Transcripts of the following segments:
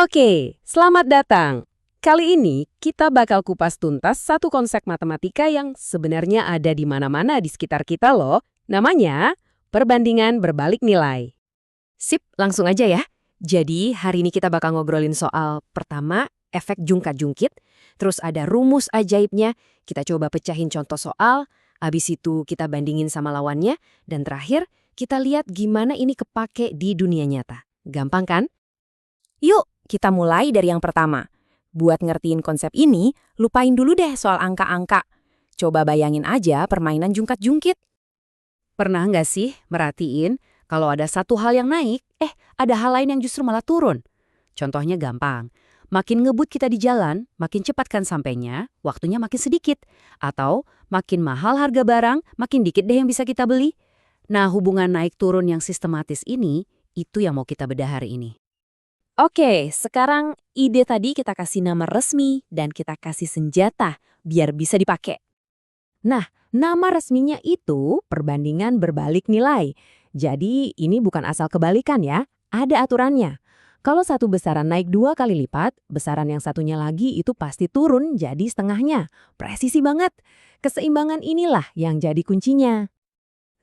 Oke, selamat datang. Kali ini kita bakal kupas tuntas satu konsep matematika yang sebenarnya ada di mana-mana di sekitar kita loh. Namanya perbandingan berbalik nilai. Sip, langsung aja ya. Jadi, hari ini kita bakal ngobrolin soal pertama, efek jungkat-jungkit, terus ada rumus ajaibnya, kita coba pecahin contoh soal, habis itu kita bandingin sama lawannya, dan terakhir, kita lihat gimana ini kepake di dunia nyata. Gampang kan? Yuk, kita mulai dari yang pertama. Buat ngertiin konsep ini, lupain dulu deh soal angka-angka. Coba bayangin aja permainan jungkat-jungkit. Pernah nggak sih merhatiin kalau ada satu hal yang naik, ada hal lain yang justru malah turun? Contohnya gampang. Makin ngebut kita di jalan, makin cepat kan sampainya, waktunya makin sedikit. Atau makin mahal harga barang, makin dikit deh yang bisa kita beli. Nah, hubungan naik turun yang sistematis ini, itu yang mau kita bedah hari ini. Oke, sekarang ide tadi kita kasih nama resmi dan kita kasih senjata biar bisa dipakai. Nah, nama resminya itu perbandingan berbalik nilai. Jadi ini bukan asal kebalikan ya, ada aturannya. Kalau satu besaran naik 2 kali lipat, besaran yang satunya lagi itu pasti turun jadi setengahnya. Presisi banget. Keseimbangan inilah yang jadi kuncinya.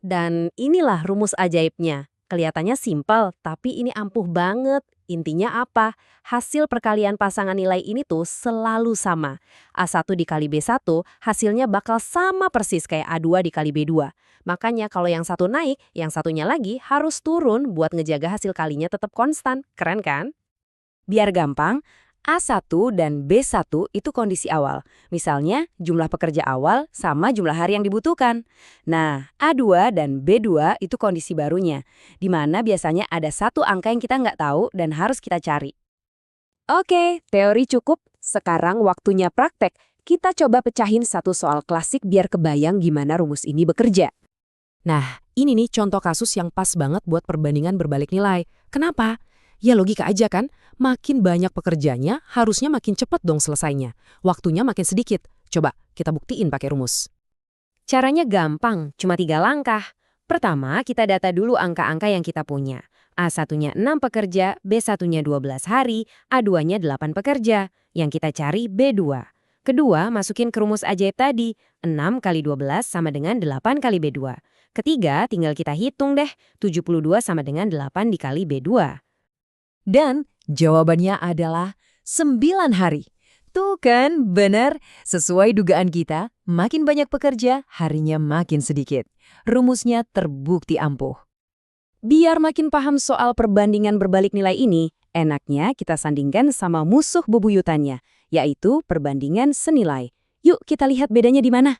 Dan inilah rumus ajaibnya. Kelihatannya simpel, tapi ini ampuh banget. Intinya apa? Hasil perkalian pasangan nilai ini tuh selalu sama. A1 dikali B1 hasilnya bakal sama persis kayak A2 dikali B2. Makanya kalau yang satu naik, yang satunya lagi harus turun buat ngejaga hasil kalinya tetap konstan. Keren kan? Biar gampang, A1 dan B1 itu kondisi awal. Misalnya, jumlah pekerja awal sama jumlah hari yang dibutuhkan. Nah, A2 dan B2 itu kondisi barunya, di mana biasanya ada satu angka yang kita nggak tahu dan harus kita cari. Oke, teori cukup. Sekarang waktunya praktek. Kita coba pecahin satu soal klasik biar kebayang gimana rumus ini bekerja. Nah, ini nih contoh kasus yang pas banget buat perbandingan berbalik nilai. Kenapa? Ya logika aja kan, makin banyak pekerjanya, harusnya makin cepat dong selesainya. Waktunya makin sedikit. Coba kita buktiin pakai rumus. Caranya gampang, cuma 3 langkah. Pertama, kita data dulu angka-angka yang kita punya. A1-nya 6 pekerja, B1-nya 12 hari, A2-nya 8 pekerja. Yang kita cari B2. Kedua, masukin ke rumus ajaib tadi. 6 kali 12 sama dengan 8 kali B2. Ketiga, tinggal kita hitung deh. 72 sama dengan 8 dikali B2. Dan jawabannya adalah 9 hari. Tuh kan, benar. Sesuai dugaan kita, makin banyak pekerja, harinya makin sedikit. Rumusnya terbukti ampuh. Biar makin paham soal perbandingan berbalik nilai ini, enaknya kita sandingkan sama musuh bebuyutannya, yaitu perbandingan senilai. Yuk kita lihat bedanya di mana.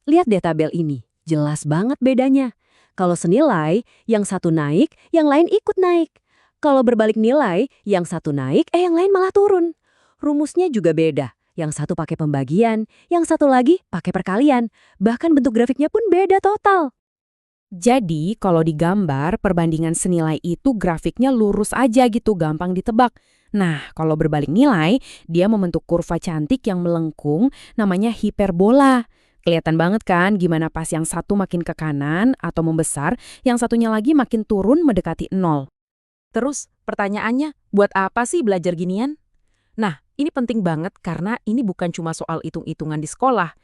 Lihat deh tabel ini, jelas banget bedanya. Kalau senilai, yang satu naik, yang lain ikut naik. Kalau berbalik nilai, yang satu naik, yang lain malah turun. Rumusnya juga beda. Yang satu pakai pembagian, yang satu lagi pakai perkalian. Bahkan bentuk grafiknya pun beda total. Jadi, kalau digambar, perbandingan senilai itu grafiknya lurus aja gitu, gampang ditebak. Nah, kalau berbalik nilai, dia membentuk kurva cantik yang melengkung, namanya hiperbola. Kelihatan banget kan gimana pas yang satu makin ke kanan atau membesar, yang satunya lagi makin turun mendekati 0. Terus, pertanyaannya, buat apa sih belajar ginian? Nah, ini penting banget karena ini bukan cuma soal hitung-hitungan di sekolah.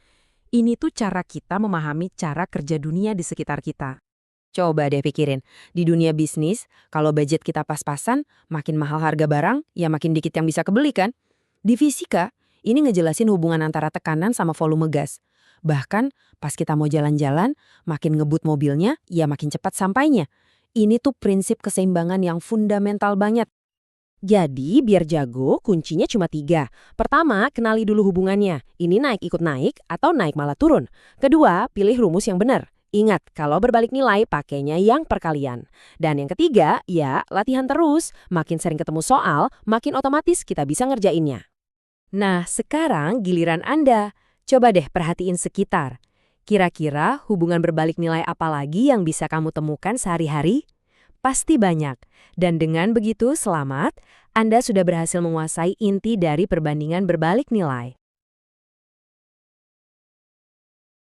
Ini tuh cara kita memahami cara kerja dunia di sekitar kita. Coba deh pikirin, di dunia bisnis, kalau budget kita pas-pasan, makin mahal harga barang, ya makin dikit yang bisa kebeli kan? Di fisika, ini ngejelasin hubungan antara tekanan sama volume gas. Bahkan, pas kita mau jalan-jalan, makin ngebut mobilnya, ya makin cepat sampainya. Ini tuh prinsip keseimbangan yang fundamental banget. Jadi, biar jago, kuncinya cuma 3. Pertama, kenali dulu hubungannya. Ini naik ikut naik atau naik malah turun. Kedua, pilih rumus yang benar. Ingat, kalau berbalik nilai, pakainya yang perkalian. Dan yang ketiga, ya latihan terus. Makin sering ketemu soal, makin otomatis kita bisa ngerjainnya. Nah, sekarang giliran Anda. Coba deh perhatiin sekitar. Kira-kira hubungan berbalik nilai apa lagi yang bisa kamu temukan sehari-hari? Pasti banyak. Dan dengan begitu, selamat, Anda sudah berhasil menguasai inti dari perbandingan berbalik nilai.